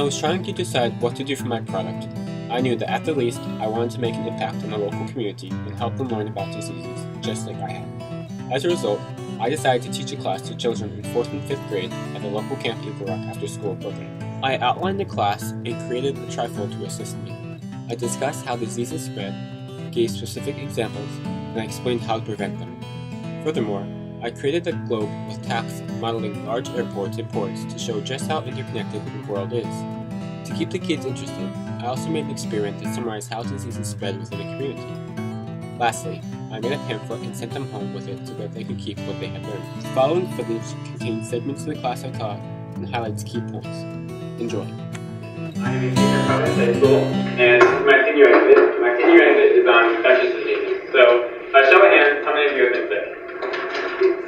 was trying to decide what to do for my product, I knew that at the least I wanted to make an impact on the local community and help them learn about diseases, just like I had. As a result, I decided to teach a class to children in 4th and 5th grade at the local Camp Eagle Rock after-school program. I outlined the class and created a trifold to assist me. I discussed how diseases spread, gave specific examples, and I explained how to prevent them. Furthermore, I created a globe with tacks modeling large airports and ports to show just how interconnected the world is. To keep the kids interested, I also made an experiment that summarized how diseases spread within a community. Lastly, I made a pamphlet and sent them home with it so that they could keep what they had learned. The following footage contains segments of the class I taught and highlights key points. Enjoy. I'm a senior at High School, and my senior exit. My senior exit is on infectious diseases. So, show of hands, how many of you have been sick?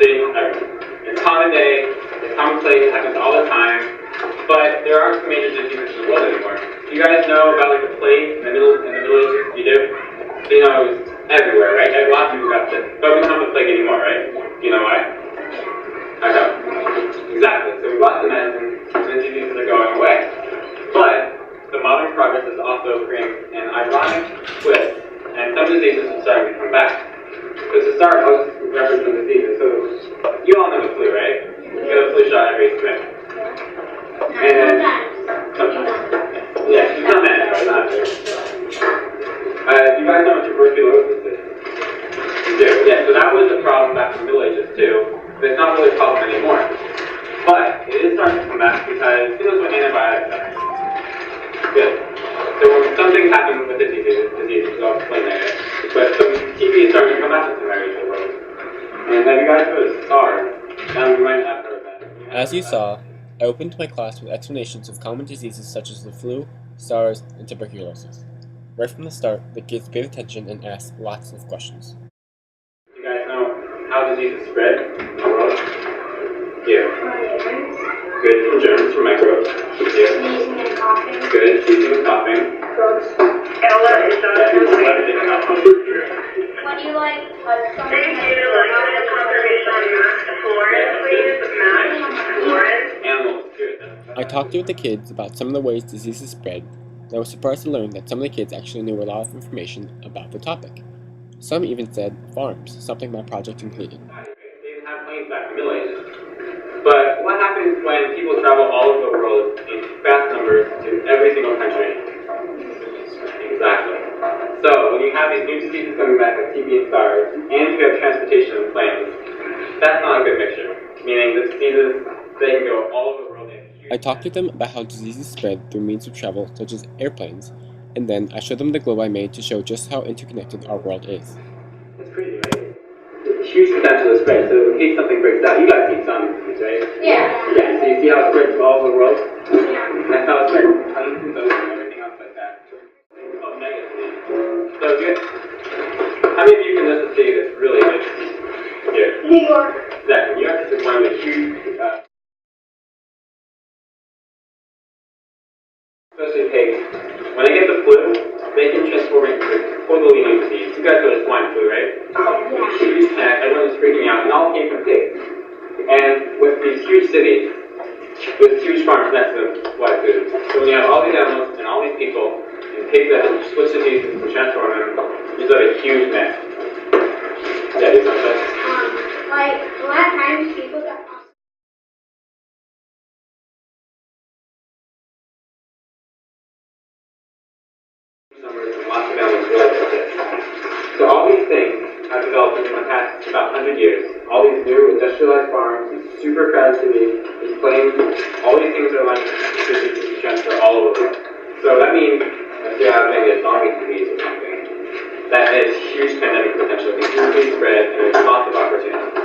See, everyone. It's common day, it's commonplace, it happens all the time, but there aren't some major diseases in the world anymore. You guys know about like the plague in the Middle Ages? You do? So you know it was everywhere, right? A lot of people got sick, but we don't have the plague anymore, right? Do you know why? I know. Exactly. So we lost the medicine, and the diseases are going away. But the modern progress is also creating an ironic twist, and some diseases are starting to come back. So to start, I'll just reference some diseases. So you all know the flu, right? You get a flu shot every spring. And then sometimes. Yeah, you come in, right? Not there. You guys know what tuberculosis is? You do. Yeah, so that was a problem back in the Middle Ages too, but it's not really a problem anymore. But it is starting to come back because who knows what antibiotics are? Good. So when something happens with the disease, I'll explain later. But some TB is starting to come back in some areas of the world. And have you guys heard of SARS? We might have heard of that. As you saw, I opened my class with explanations of common diseases such as the flu, SARS, and tuberculosis. Right from the start, the kids paid attention and asked lots of questions. You guys know how diseases spread in the world? Yeah. Good. From germs, from microbes. Yeah. Sneezing and coughing. Good. Sneezing and coughing. Gross. Ella is on What do you like? Thank you. Conservation on masked flores, please. Masked flores. Animals. Good. I talked with the kids about some of the ways diseases spread, and I was surprised to learn that some of the kids actually knew a lot of information about the topic. Some even said farms, something my project included. They didn't have planes back in the Middle Ages. But what happens when people travel all over the world in vast numbers to every single country? Exactly. So when you have these new diseases coming back like TB and SARS, and you have transportation and planes, that's not a good mixture. Meaning the diseases, they can go all over the world. I talked with them about how diseases spread through means of travel such as airplanes, and then I showed them the globe I made to show just how interconnected our world is. It's crazy, right? It's huge potential to spread, so in case something breaks out, you guys see some disease, right? Yeah. Yeah, so you see how it spreads all over the world? Yeah. That's how it spreads. Huntington's and everything else like that. It's called mega disease. So good. How many of you can list a city that's really big? Here. New York. Exactly. New York is one of the huge, especially pigs. When they get the flu, they can transform it into a totally new disease. You guys know the swine flu, right? Yeah. Huge panic, everyone was freaking out, and all came from pigs. And with these huge cities, with huge farms next to them, swine food. So when you have all these animals and all these people, and pigs that have switched diseases and transform them, you have a huge mess. Yeah, do something. Like, a lot of times people got Numbers and lots of animals really sick. So all these things have developed in the past about 100 years. All these new industrialized farms, these super crowded cities, these planes, all these things are allowing diseases to transfer all over the world. So that means if you have maybe a zombie disease or something, that is huge pandemic potential. It can easily spread and there's lots of opportunities.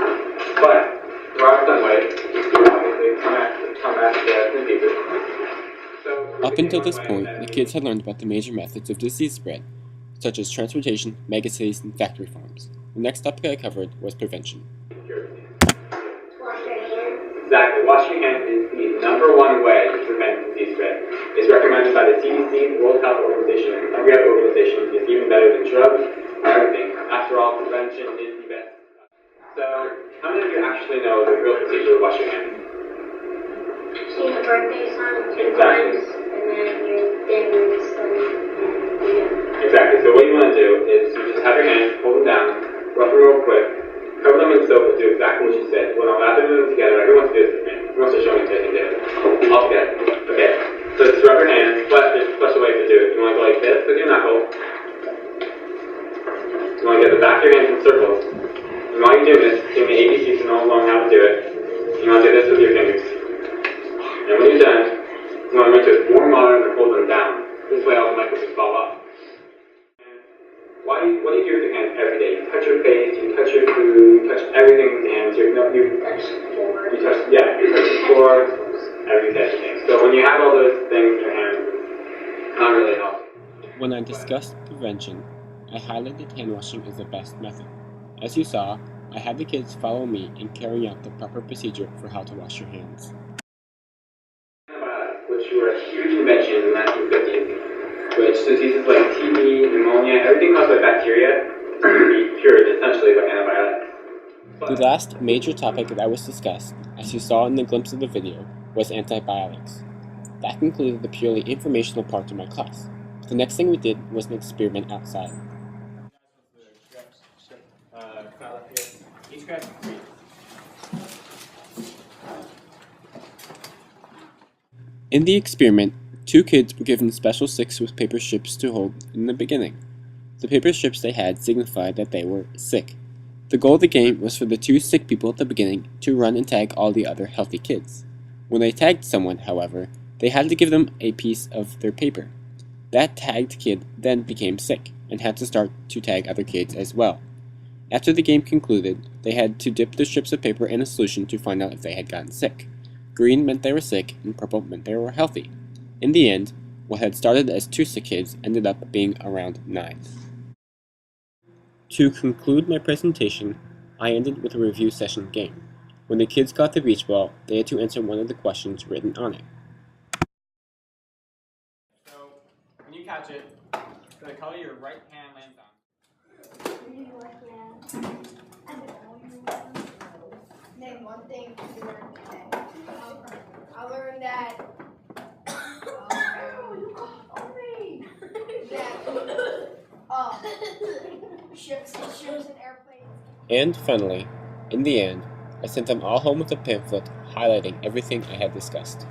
But there are some ways to obviously combat the diseases. Up until this point, the kids had learned about the major methods of disease spread, such as transportation, megacities, and factory farms. The next topic I covered was prevention. wash their hands. Exactly. Washing your hands is the number one way to prevent disease spread. It's recommended by the CDC, the World Health Organization, and every other organization. It's even better than drugs and everything. After all, prevention is the best. So, how many of you actually know the real procedure of washing your hands? Sing the birthday song 2 Exactly. times. then you rinse them. Exactly. So what you want to do is you just have your hands, hold them down, rough them real quick, cover them in soap, and do exactly what you said. Well, now after doing them together, who wants to do this with me? Who wants to show me so I can do it? All together. Okay. So just rub your hands, flush away to do it. You want to go like this with your knuckle. You want to get the back of your hands in circles. And while you do this, give me ABC to know along how to do it. You want to do this with your fingers. And when you're done, you want to make sure it's warm water and hold them down. This way all the microbes will fall off. What do you do with your hands every day? You touch your face, you touch your food, you touch everything with your hands. You touch the floor, everything. So when you have all those things in your hands, it's not really healthy. When I discussed prevention, I highlighted hand washing as the best method. As you saw, I had the kids follow me in carrying out the proper procedure for how to wash your hands. Antibiotics, which were a huge invention in the 1950s, which diseases like TB, pneumonia, everything caused by bacteria can be cured essentially by antibiotics. The last major topic that was discussed, as you saw in the glimpse of the video, was antibiotics. That concluded the purely informational part of my class. The next thing we did was an experiment outside. In the experiment, 2 kids were given special sticks with paper strips to hold in the beginning. The paper strips they had signified that they were sick. The goal of the game was for the 2 sick people at the beginning to run and tag all the other healthy kids. When they tagged someone, however, they had to give them a piece of their paper. That tagged kid then became sick and had to start to tag other kids as well. After the game concluded, they had to dip the strips of paper in a solution to find out if they had gotten sick. Green meant they were sick, and purple meant they were healthy. In the end, what had started as 2 sick kids ended up being around 9. To conclude my presentation, I ended with a review session game. When the kids got the beach ball, they had to answer one of the questions written on it. So, when you catch it, the color your right hand lands on. Name one thing you learned today. I learned that ships and airplanes. And finally, in the end, I sent them all home with a pamphlet highlighting everything I had discussed.